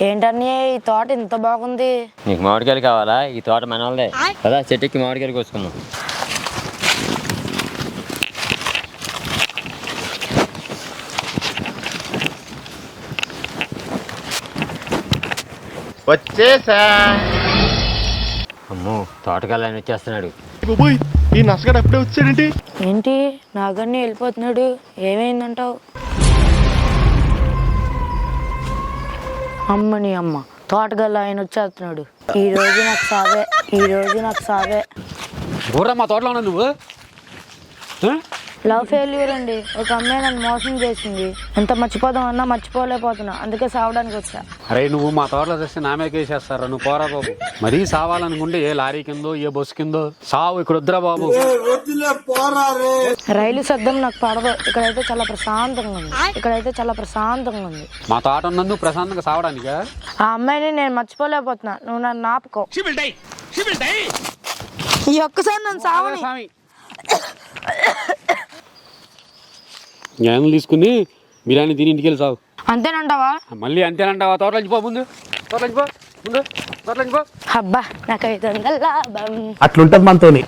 ఏంటన్నీ ఈ తోట ఇంత బాగుంది. నీకు మామిడికాయలు కావాలా? ఈ తోట మన వాళ్ళదే కదా, చెట్టుకి మామిడికాయలు కోసుకున్నాం. వచ్చేసా. అమ్మో, తోటకాయలు ఆయన వచ్చేస్తున్నాడు. ఈ నసగాడు అప్పుడే వచ్చాడేంటి? ఏంటి నాగన్ని వెళ్ళిపోతున్నాడు? ఏమైందంటావు? అమ్మని అమ్మ, తోటగల్ల ఆయన వచ్చేస్తున్నాడు. ఈ రోజు నాకు సావే. ఊర్రా మా తోటలో ఉన్నా నువ్వు. లవ్ ఫెయిల్యూర్ అండి. ఒక అమ్మాయి నన్ను మోసం చేసింది. ఎంత మర్చిపోదాం అన్నా మర్చిపోలేకపోతున్నా, అందుకే సావడానికి వచ్చా. అరే నువ్వు మా తోటలో తెస్తే నా మీద కేసేస్తారా? నువ్వు పోరా బాబు. మరీ సావాలనుకుంటే ఏ లారీ కిందో ఏ బస్సు కిందో సావు. ఇక్కడ వద్దురా బాబు. రైలు శబ్దం నాకు పడదు. ఇక్కడైతే చాలా ప్రశాంతంగా ఉంది. మా తోట ఉన్నందుకు ప్రశాంతంగా సావడానికా? ఆ అమ్మాయిని నేను మర్చిపోలేకపోతున్నా. నువ్వు నన్ను ఆపుకో. ఈ ఒక్కసారి నన్ను సావని. జ్ఞానం తీసుకుని బిర్యానీ తిని ఇంటికి వెళ్ళి సావు. అంతేనంటావా? మళ్ళీ అంతేనంటావా? తోటలోంచి పో ముందు. తోటలోంచి పో. అబ్బా నాకైతే లాభం. అట్లుంటది మనతోని.